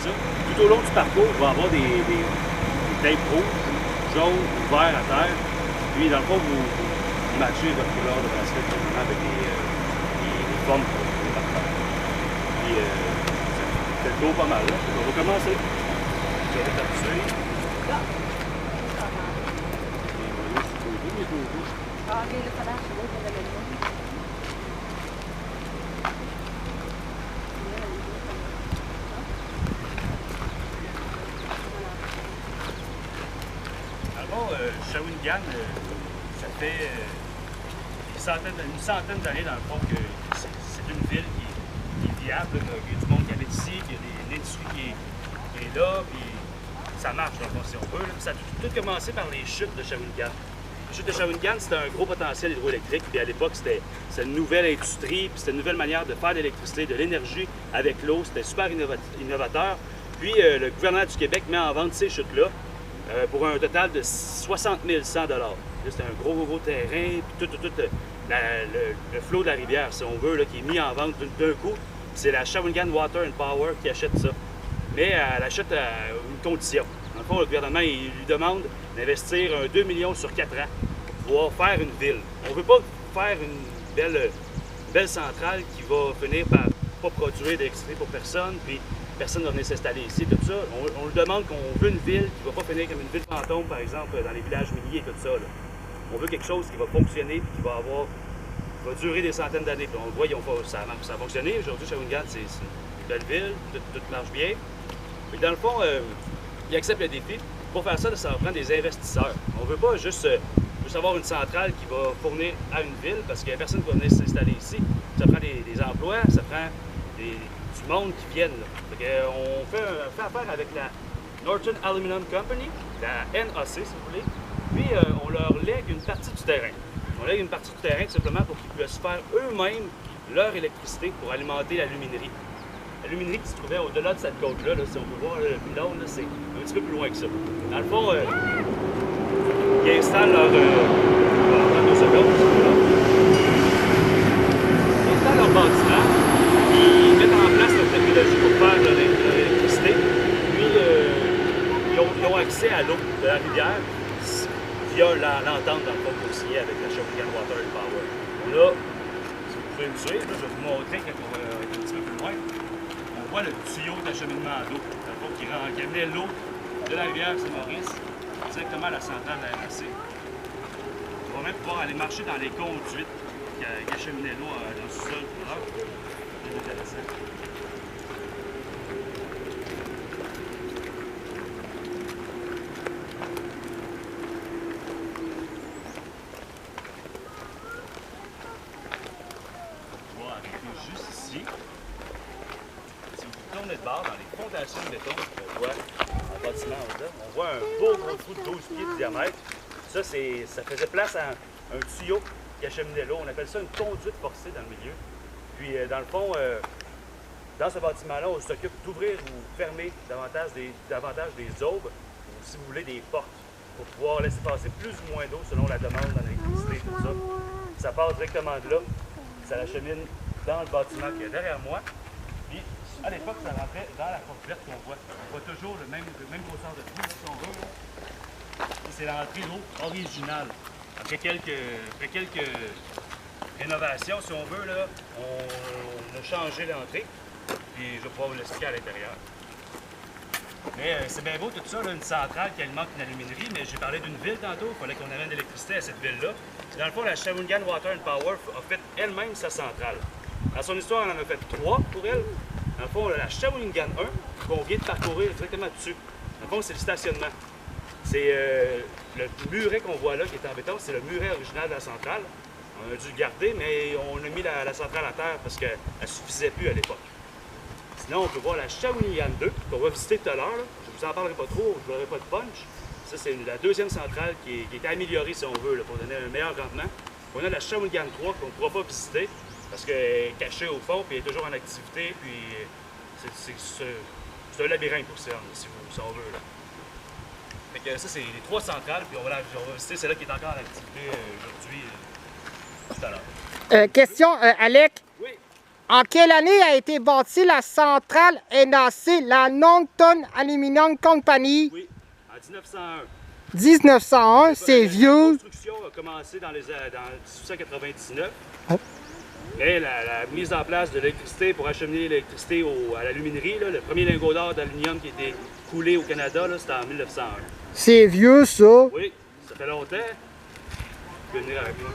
ça. Tout au long du parcours, il va y avoir des tapes rouges, jaunes, verts à terre. Puis, dans le fond, vous matchez votre couleur de bracelet avec des formes pour les marqueurs. Puis, ça fait le tour pas mal. Là. On va commencer. Vous allez t'appuyer. Shawinigan, ça fait une centaine d'années dans le fond que c'est une ville qui est viable, qu'il y a du monde qui habite ici, qu'il y a l'industrie qui est là, puis ça marche dans le fond si on veut. Là. Ça a tout commencé par les chutes de Shawinigan. Les chutes de Shawinigan, c'était un gros potentiel hydroélectrique, puis à l'époque, c'était une nouvelle industrie, puis c'était une nouvelle manière de faire de l'électricité, de l'énergie avec l'eau, c'était super innovateur. Puis le gouvernement du Québec met en vente ces chutes-là. Pour un total de 60 100 $. C'est un gros terrain, puis tout le flot de la rivière, si on veut, là, qui est mis en vente d'un coup. C'est la Shawinigan Water and Power qui achète ça. Mais elle achète à une condition. Dans le fond, le gouvernement il lui demande d'investir 2 millions sur 4 ans pour pouvoir faire une ville. On ne veut pas faire une belle centrale qui va finir par pas produire d'électricité pour personne, puis personne ne va venir s'installer ici, tout ça. On lui demande qu'on veut une ville qui ne va pas finir comme une ville fantôme, par exemple, dans les villages miniers et tout ça. Là. On veut quelque chose qui va fonctionner et qui va durer des centaines d'années. On le voit, ça a fonctionné. Aujourd'hui, Shawinigan, c'est une belle ville, tout marche bien. Mais dans le fond, il accepte le défi. Pour faire ça, ça va prendre des investisseurs. On ne veut pas juste avoir une centrale qui va fournir à une ville, parce qu'il n'y a personne qui va venir s'installer ici. Ça prend des emplois, ça prend du monde qui viennent. On fait affaire avec la Northern Aluminum Company, la NAC si vous voulez, puis on leur lègue une partie du terrain. On lègue une partie du terrain tout simplement pour qu'ils puissent faire eux-mêmes leur électricité pour alimenter l'aluminerie. L'aluminerie qui se trouvait au-delà de cette côte-là, si on peut voir le pylône, c'est un petit peu plus loin que ça. Dans le fond, ils installent leur... Attends 2 secondes. Ils installent leur bâtiment. Ils mettent en place leur technologie pour faire leur électricité. Puis, ils ont accès à l'eau de la rivière via l'entente dans le fond pour signer avec la Shawinigan Water and Power. Là, si vous pouvez me suivre, je vais vous montrer quand on va être un petit peu plus loin. On voit le tuyau d'acheminement d'eau qui amenait l'eau de la rivière Saint-Maurice directement à la centrale de la RAC. On va même pouvoir aller marcher dans les conduites qui acheminaient l'eau dans le sous-sol. C'est intéressant. On va arrêter juste ici. Si vous tournez de bord dans les fondations de béton, on voit un bâtiment là, on voit un beau gros trou de 12 pieds de diamètre. Ça faisait place à un tuyau qui acheminait l'eau. On appelle ça une conduite forcée dans le milieu. Puis, dans le fond, dans ce bâtiment-là, on s'occupe d'ouvrir ou fermer davantage des aubes, ou si vous voulez, des portes, pour pouvoir laisser passer plus ou moins d'eau selon la demande dans l'électricité, tout ça. Ça part directement de là, ça l'achemine dans le bâtiment qui est derrière moi. Puis, à l'époque, ça rentrait dans la porte verte qu'on voit. On voit toujours le même grosseur de trou, là, si on veut. C'est l'entrée d'eau originale. Après quelques rénovations, si on veut, là, on a changé l'entrée. Puis je vais pouvoir vous l'expliquer à l'intérieur. Mais c'est bien beau tout ça, là, une centrale qui alimente une aluminerie, mais j'ai parlé d'une ville tantôt, il fallait qu'on amène de l'électricité à cette ville-là. Dans le fond, la Shawinigan Water and Power a fait elle-même sa centrale. Dans son histoire, elle en a fait 3 pour elle. Dans le fond, la Shawinigan 1, qu'on vient de parcourir directement dessus. Dans le fond, c'est le stationnement. C'est le muret qu'on voit là, qui est en béton, c'est le muret original de la centrale. On a dû le garder, mais on a mis la centrale à terre parce qu'elle ne suffisait plus à l'époque. Sinon, on peut voir la Shawinigan 2, qu'on va visiter tout à l'heure. Je ne vous en parlerai pas trop, je ne donnerai pas de punch. Ça, c'est la deuxième centrale qui est améliorée, si on veut, là, pour donner un meilleur rendement. On a la Shawinigan 3 qu'on ne pourra pas visiter parce qu'elle est cachée au fond, puis elle est toujours en activité, puis c'est un labyrinthe pour se rendre, si on veut. Là. Fait que ça, c'est les 3 centrales, puis on va visiter celle-là qui est encore en activité aujourd'hui, tout à l'heure. Question, Alec. Oui. En quelle année a été bâtie la centrale NAC, la Nongton Aluminum Company? Oui, en 1901. 1901, c'est La vieux. construction a commencé dans 1899. Oh. Mais la mise en place de l'électricité pour acheminer l'électricité à l'aluminerie, le premier lingot d'or d'aluminium qui a été coulé au Canada, c'était en 1901. C'est vieux, ça. Oui, ça fait longtemps. Tu peux venir avec moi.